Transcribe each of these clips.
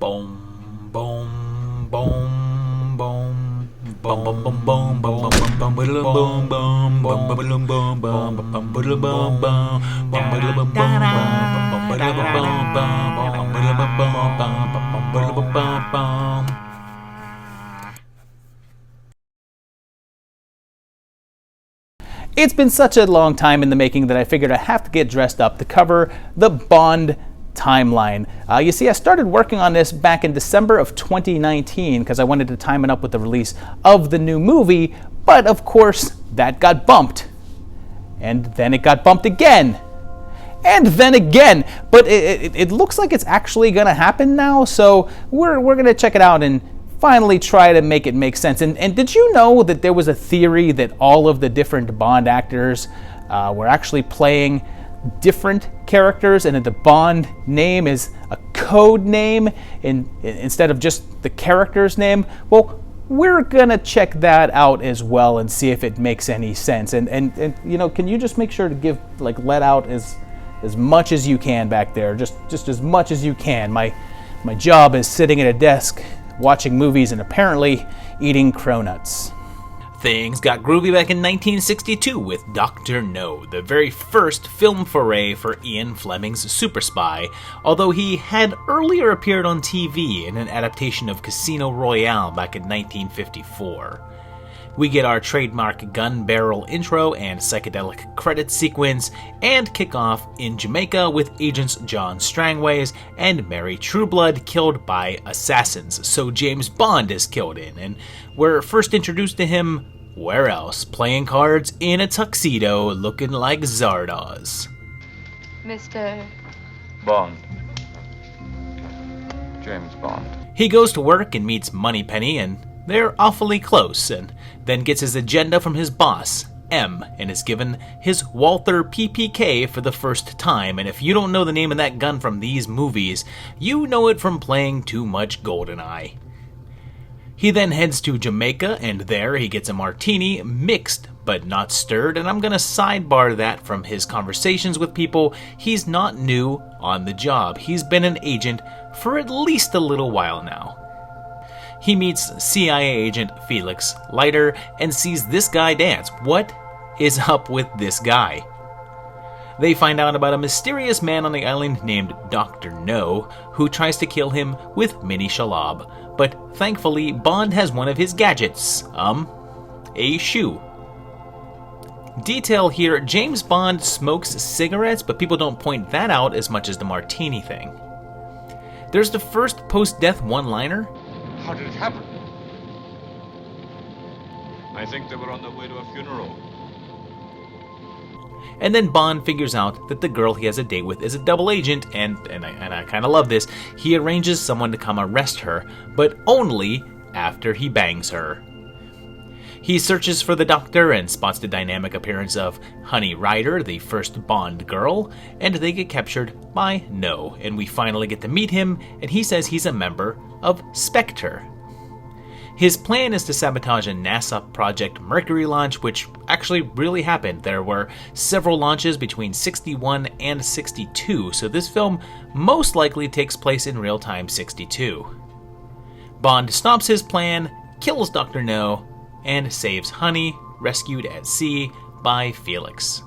Boom, boom, boom, boom. Boom, boom, boom, boom, boom, boom, boom, boom, boom, boom, boom, boom, boom, boom, boom, boom, boom, boom. It's been such a long time in the making that I figured I have to get dressed up to cover the Bond timeline. You see, I started working on this back in December of 2019 because I wanted to time it up with the release of the new movie, but of course that got bumped. And then it got bumped again. And then again. But it looks like it's actually going to happen now, so we're going to check it out and finally try to make it make sense. And did you know that there was a theory that all of the different Bond actors were actually playing different characters, and that the Bond name is a code name instead of just the character's name? Well, we're gonna check that out as well and see if it makes any sense. And you know, can you just make sure to let out as much as you can back there, just as much as you can. My job is sitting at a desk watching movies and apparently eating cronuts. Things got groovy back in 1962 with Dr. No, the very first film foray for Ian Fleming's Super Spy, although he had earlier appeared on TV in an adaptation of Casino Royale back in 1954. We get our trademark gun barrel intro and psychedelic credit sequence, and kick off in Jamaica with Agents John Strangways and Mary Trueblood killed by assassins, so James Bond is killed in, and we're first introduced to him, where else, playing cards in a tuxedo looking like Zardoz. Mr. Bond. James Bond. He goes to work and meets Moneypenny, and they're awfully close, and then gets his agenda from his boss, M, and is given his Walther PPK for the first time. And if you don't know the name of that gun from these movies, you know it from playing too much GoldenEye. He then heads to Jamaica, and there he gets a martini, mixed but not stirred, and I'm gonna sidebar that from his conversations with people. He's not new on the job. He's been an agent for at least a little while now. He meets CIA agent Felix Leiter and sees this guy dance. What is up with this guy? They find out about a mysterious man on the island named Dr. No, who tries to kill him with Mini Shalab. But thankfully, Bond has one of his gadgets. A shoe. Detail here, James Bond smokes cigarettes, but people don't point that out as much as the martini thing. There's the first post-death one-liner. How did it happen? I think they were on their way to a funeral. And then Bond figures out that the girl he has a date with is a double agent, and I kind of love this. He arranges someone to come arrest her, but only after he bangs her. He searches for the doctor and spots the dynamic appearance of Honey Ryder, the first Bond girl, and they get captured by No, and we finally get to meet him, and he says he's a member of Spectre. His plan is to sabotage a NASA Project Mercury launch, which actually really happened. There were several launches between 61 and 62, so this film most likely takes place in real-time 62. Bond stops his plan, kills Dr. No, and saves Honey, rescued at sea by Felix.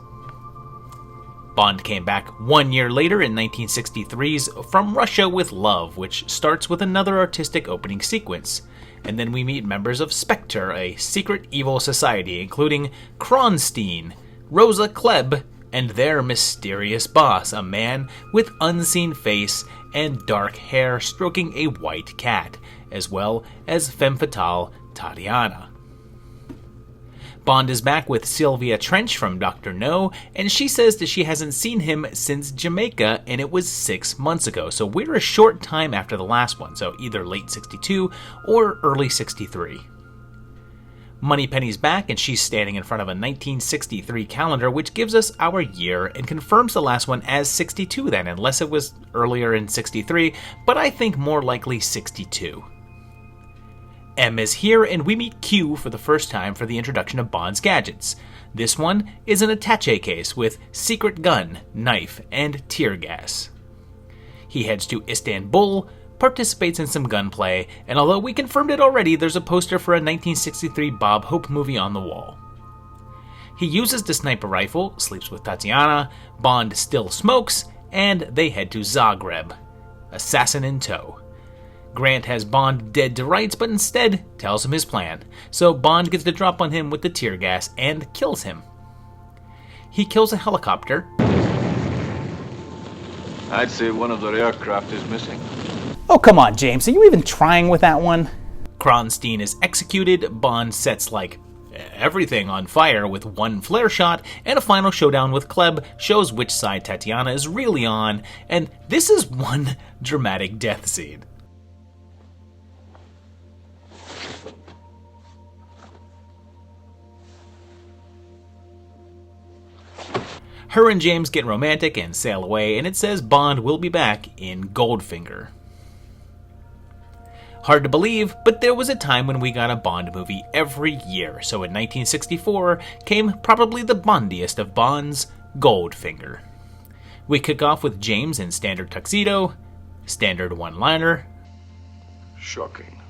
Bond came back 1 year later in 1963's From Russia with Love, which starts with another artistic opening sequence. And then we meet members of Spectre, a secret evil society, including Kronstein, Rosa Klebb, and their mysterious boss, a man with unseen face and dark hair stroking a white cat, as well as femme fatale Tatiana. Bond is back with Sylvia Trench from Dr. No, and she says that she hasn't seen him since Jamaica, and it was 6 months ago, so we're a short time after the last one, so either late 62 or early 63. Moneypenny's back, and she's standing in front of a 1963 calendar, which gives us our year and confirms the last one as 62 then, unless it was earlier in 63, but I think more likely 62. M is here, and we meet Q for the first time for the introduction of Bond's gadgets. This one is an attaché case with secret gun, knife, and tear gas. He heads to Istanbul, participates in some gunplay, and although we confirmed it already, there's a poster for a 1963 Bob Hope movie on the wall. He uses the sniper rifle, sleeps with Tatiana, Bond still smokes, and they head to Zagreb. Assassin in tow. Grant has Bond dead to rights, but instead tells him his plan, so Bond gets the drop on him with the tear gas and kills him. He kills a helicopter. I'd say one of the aircraft is missing. Oh, come on, James. Are you even trying with that one? Kronstein is executed. Bond sets, everything on fire with one flare shot, and a final showdown with Klebb shows which side Tatiana is really on, and this is one dramatic death scene. Her and James get romantic and sail away, and it says Bond will be back in Goldfinger. Hard to believe, but there was a time when we got a Bond movie every year, so in 1964 came probably the Bondiest of Bonds, Goldfinger. We kick off with James in standard tuxedo, standard one-liner, Shocking.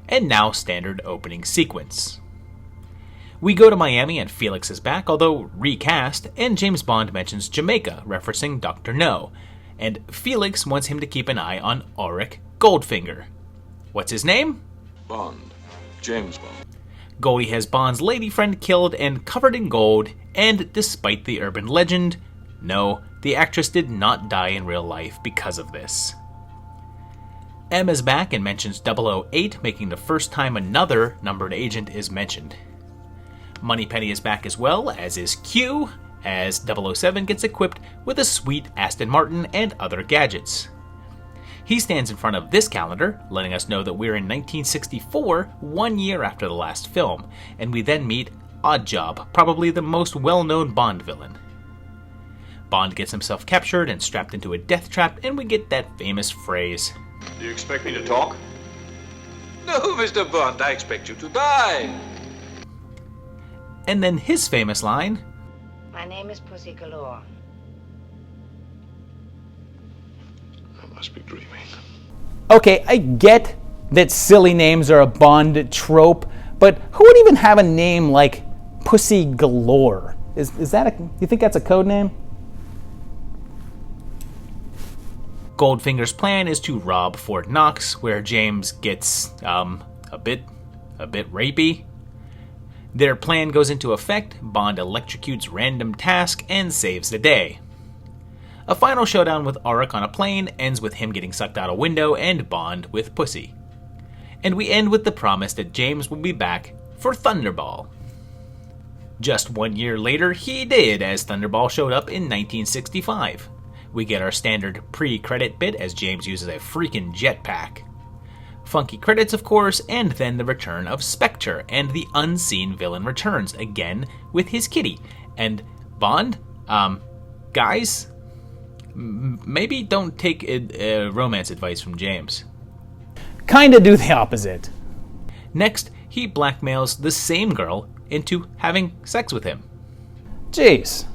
and now standard opening sequence. We go to Miami and Felix is back, although recast, and James Bond mentions Jamaica, referencing Dr. No, and Felix wants him to keep an eye on Auric Goldfinger. What's his name? Bond. James Bond. Goldie has Bond's lady friend killed and covered in gold, and despite the urban legend, no, the actress did not die in real life because of this. M is back and mentions 008, making the first time another numbered agent is mentioned. Moneypenny is back as well, as is Q, as 007 gets equipped with a sweet Aston Martin and other gadgets. He stands in front of this calendar, letting us know that we're in 1964, 1 year after the last film, and we then meet Oddjob, probably the most well-known Bond villain. Bond gets himself captured and strapped into a death trap, and we get that famous phrase, Do you expect me to talk? No, Mr. Bond, I expect you to die. and then his famous line, My name is Pussy Galore. I must be dreaming. Okay, I get that silly names are a Bond trope, but who would even have a name like Pussy Galore? Is that you think that's a code name? Goldfinger's plan is to rob Fort Knox, where James gets, a bit rapey. Their plan goes into effect, Bond electrocutes random task and saves the day. A final showdown with Auric on a plane ends with him getting sucked out a window and Bond with Pussy. And we end with the promise that James will be back for Thunderball. Just 1 year later, he did, as Thunderball showed up in 1965. We get our standard pre-credit bit as James uses a freaking jetpack. Funky credits, of course, and then the return of Spectre, and the unseen villain returns, again with his kitty. And Bond, guys, maybe don't take romance advice from James. Kinda do the opposite. Next, he blackmails the same girl into having sex with him. Jeez.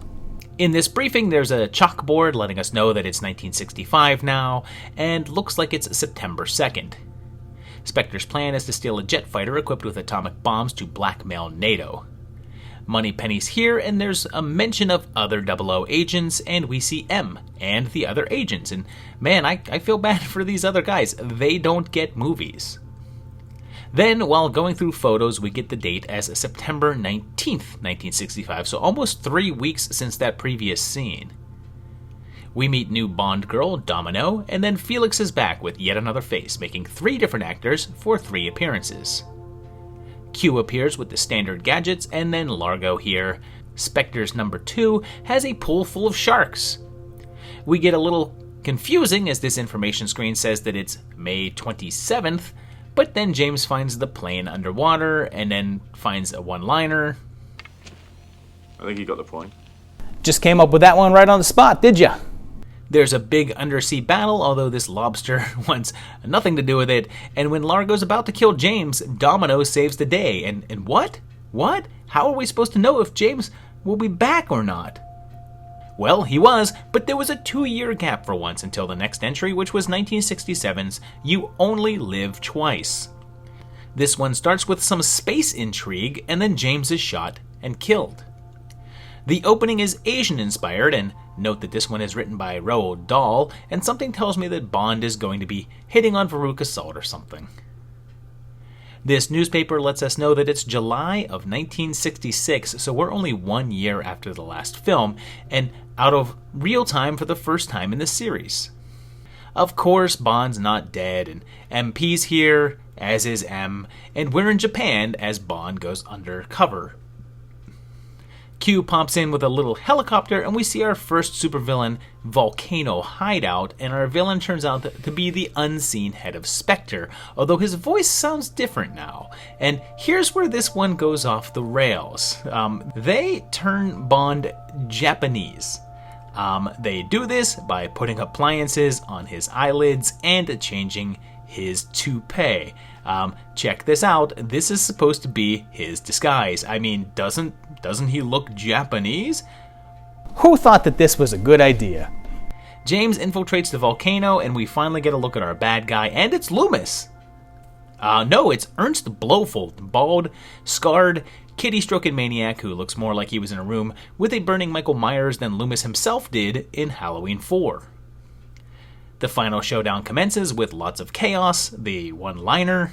In this briefing, there's a chalkboard letting us know that it's 1965 now, and looks like it's September 2nd. Spectre's plan is to steal a jet fighter equipped with atomic bombs to blackmail NATO. Moneypenny's here, and there's a mention of other 00 agents, and we see M and the other agents, and man, I feel bad for these other guys. They don't get movies. Then, while going through photos, we get the date as September 19th, 1965, so almost 3 weeks since that previous scene. We meet new Bond girl, Domino, and then Felix is back with yet another face, making 3 different actors for 3 appearances. Q appears with the standard gadgets, and then Largo here. Spectre's number 2 has a pool full of sharks. We get a little confusing as this information screen says that it's May 27th, but then James finds the plane underwater, and then finds a one-liner. I think you got the point. Just came up with that one right on the spot, did ya? There's a big undersea battle, although this lobster wants nothing to do with it, and when Largo's about to kill James, Domino saves the day. And what? What? How are we supposed to know if James will be back or not? Well, he was, but there was a 2-year gap for once until the next entry, which was 1967's You Only Live Twice. This one starts with some space intrigue, and then James is shot and killed. The opening is Asian-inspired, and note that this one is written by Roald Dahl, and something tells me that Bond is going to be hitting on Veruca Salt or something. This newspaper lets us know that it's July of 1966, so we're only 1 year after the last film, and out of real time for the first time in the series. Of course, Bond's not dead, and MP's here, as is M, and we're in Japan as Bond goes undercover. Q pops in with a little helicopter, and we see our first supervillain volcano hideout, and our villain turns out to be the unseen head of Spectre, although his voice sounds different now. And here's where this one goes off the rails. They turn Bond Japanese. They do this by putting appliances on his eyelids and changing his toupee. Check this out. This is supposed to be his disguise. I mean, doesn't he look Japanese? Who thought that this was a good idea? James infiltrates the volcano, and we finally get a look at our bad guy, and it's Loomis. No, it's Ernst Blofeld, bald, scarred, kitty-stroking maniac who looks more like he was in a room with a burning Michael Myers than Loomis himself did in Halloween 4. The final showdown commences with lots of chaos, the one-liner,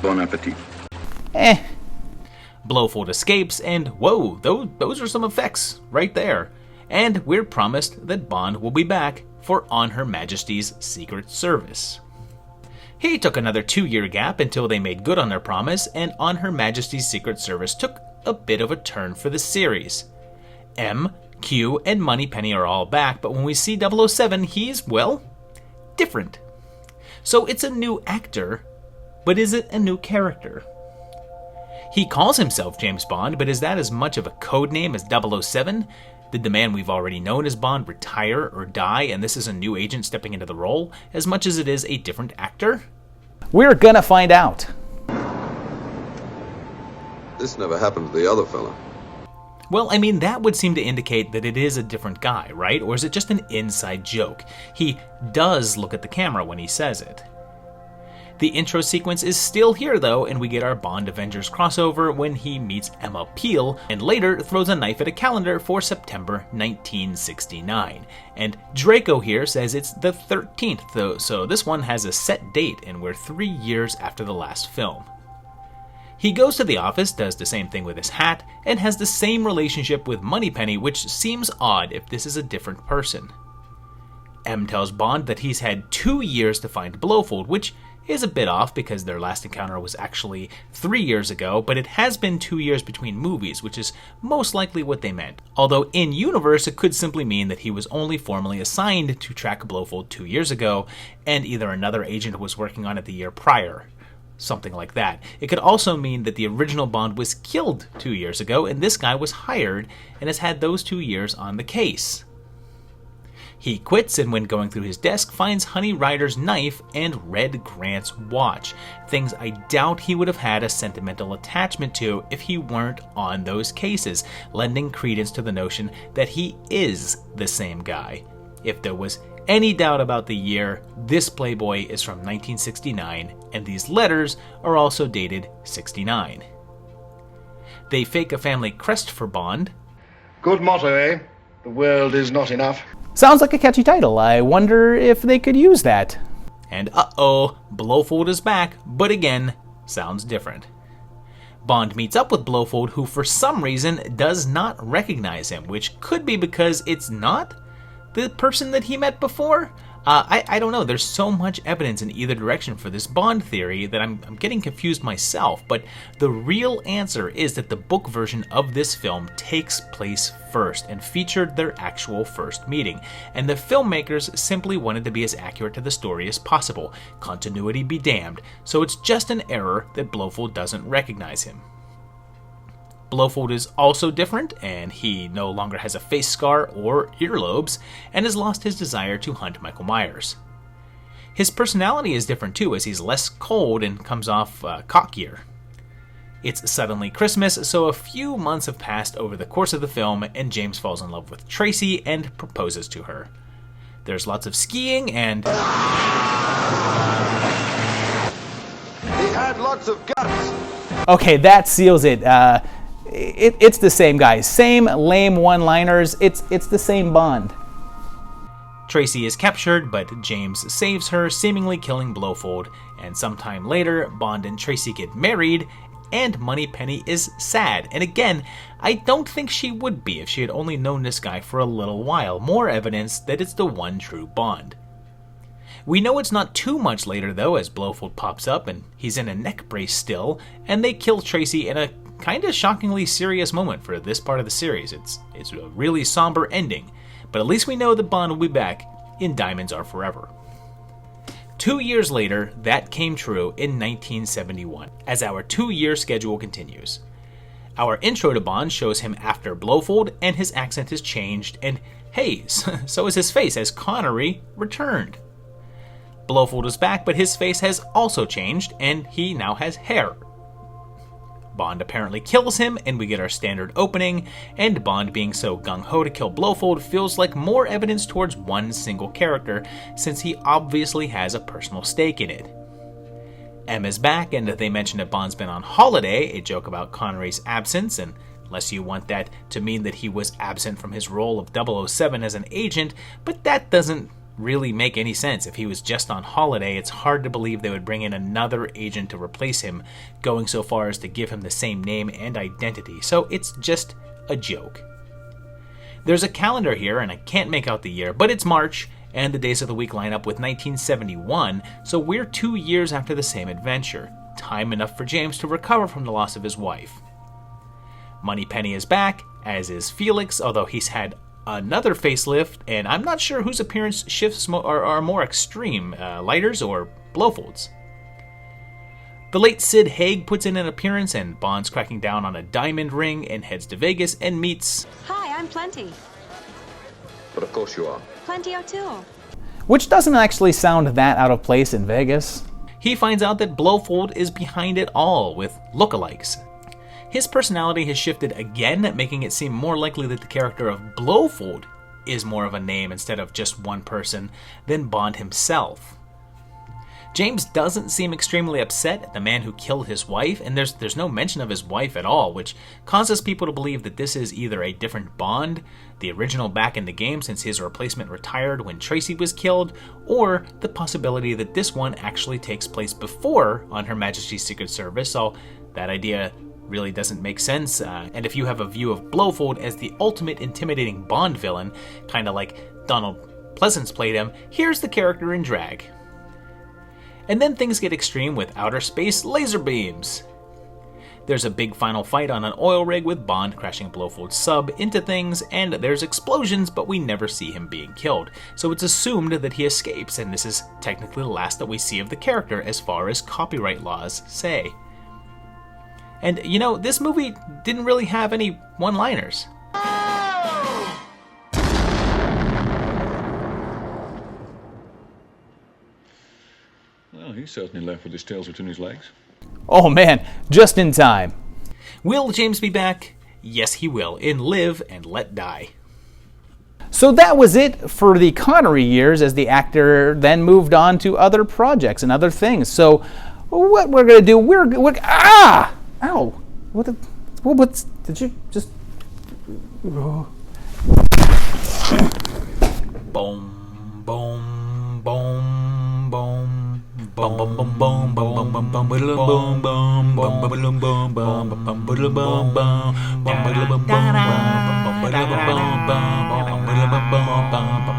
Bon appetit. Blofeld escapes, and whoa, those are some effects right there. And we're promised that Bond will be back for On Her Majesty's Secret Service. He took another 2-year gap until they made good on their promise, and On Her Majesty's Secret Service took a bit of a turn for the series. M, Q, and Moneypenny are all back, but when we see 007, he's, well, different. So it's a new actor, but is it a new character? He calls himself James Bond, but is that as much of a code name as 007? Did the man we've already known as Bond retire or die, and this is a new agent stepping into the role, as much as it is a different actor? We're gonna find out. This never happened to the other fella. Well, I mean, that would seem to indicate that it is a different guy, right? Or is it just an inside joke? He does look at the camera when he says it. The intro sequence is still here, though, and we get our Bond Avengers crossover when he meets Emma Peel, and later throws a knife at a calendar for September 1969. And Draco here says it's the 13th, though, so this one has a set date, and we're 3 years after the last film. He goes to the office, does the same thing with his hat, and has the same relationship with Moneypenny, which seems odd if this is a different person. M tells Bond that he's had 2 years to find Blofeld, which is a bit off because their last encounter was actually 3 years ago, but it has been 2 years between movies, which is most likely what they meant. Although in universe, it could simply mean that he was only formally assigned to track Blofeld 2 years ago, and either another agent was working on it the year prior. Something like that. It could also mean that the original Bond was killed 2 years ago, and this guy was hired and has had those 2 years on the case. He quits, and when going through his desk, finds Honey Rider's knife and Red Grant's watch. Things I doubt he would have had a sentimental attachment to if he weren't on those cases, lending credence to the notion that he is the same guy. If there was any doubt about the year, this Playboy is from 1969, and these letters are also dated 69. They fake a family crest for Bond. Good motto, eh? The world is not enough. Sounds like a catchy title. I wonder if they could use that. And uh-oh, Blofeld is back, but again, sounds different. Bond meets up with Blofeld, who for some reason does not recognize him, which could be because it's not the person that he met before? I don't know. There's so much evidence in either direction for this Bond theory that I'm getting confused myself, but the real answer is that the book version of this film takes place first and featured their actual first meeting, and the filmmakers simply wanted to be as accurate to the story as possible. Continuity be damned, so it's just an error that Blofeld doesn't recognize him. Blofeld is also different, and he no longer has a face scar or earlobes, and has lost his desire to hunt Michael Myers. His personality is different too, as he's less cold and comes off cockier. It's suddenly Christmas, so a few months have passed over the course of the film, and James falls in love with Tracy and proposes to her. There's lots of skiing and... He had lots of guts. Okay, that seals it. It's the same guys. Same lame one-liners. It's the same Bond. Tracy is captured, but James saves her, seemingly killing Blofeld, and sometime later, Bond and Tracy get married, and Moneypenny is sad. And again, I don't think she would be if she had only known this guy for a little while. More evidence that it's the one true Bond. We know it's not too much later though, as Blofeld pops up and he's in a neck brace still, and they kill Tracy in a kinda shockingly serious moment for this part of the series. It's a really somber ending, but at least we know that Bond will be back in Diamonds Are Forever. 2 years later, that came true in 1971, as our 2-year schedule continues. Our intro to Bond shows him after Blofeld, and his accent has changed, and hey, so is his face as Connery returned. Blofeld is back, but his face has also changed, and he now has hair. Bond apparently kills him, and we get our standard opening, and Bond being so gung-ho to kill Blofeld feels like more evidence towards one single character, since he obviously has a personal stake in it. M is back, and they mention that Bond's been on holiday, a joke about Connery's absence, and unless you want that to mean that he was absent from his role of 007 as an agent, but that doesn't really make any sense. If he was just on holiday, it's hard to believe they would bring in another agent to replace him, going so far as to give him the same name and identity, so it's just a joke. There's a calendar here, and I can't make out the year, but it's March, and the days of the week line up with 1971, so we're 2 years after the same adventure, time enough for James to recover from the loss of his wife. Moneypenny is back, as is Felix, although he's had another facelift, and I'm not sure whose appearance shifts are more extreme, Leiter's or Blofeld's. The late Sid Haig puts in an appearance, and Bond's cracking down on a diamond ring and heads to Vegas and meets... Hi, I'm Plenty. But of course you are. Plenty O'Toole. Which doesn't actually sound that out of place in Vegas. He finds out that Blofeld is behind it all, with lookalikes. His personality has shifted again, making it seem more likely that the character of Blofeld is more of a name instead of just one person than Bond himself. James doesn't seem extremely upset at the man who killed his wife, and there's no mention of his wife at all, which causes people to believe that this is either a different Bond, the original back in the game since his replacement retired when Tracy was killed, or the possibility that this one actually takes place before on Her Majesty's Secret Service, so that idea really doesn't make sense, and if you have a view of Blofeld as the ultimate intimidating Bond villain, kinda like Donald Pleasance played him, here's the character in drag. And then things get extreme with outer space laser beams. There's a big final fight on an oil rig with Bond crashing Blofeld's sub into things, and there's explosions, but we never see him being killed, so it's assumed that he escapes, and this is technically the last that we see of the character as far as copyright laws say. And, you know, this movie didn't really have any one-liners. Well, he's certainly left with his tails between his legs. Oh man, just in time. Will James be back? Yes, he will, in Live and Let Die. So that was it for the Connery years, as the actor then moved on to other projects and other things. So what we're going to do, Ow! What's... Did you just... Boom, boom, boom, boom, boom, boom, boom, boom, boom, boom, boom, boom, boom, boom, boom, boom, boom, boom, boom, boom,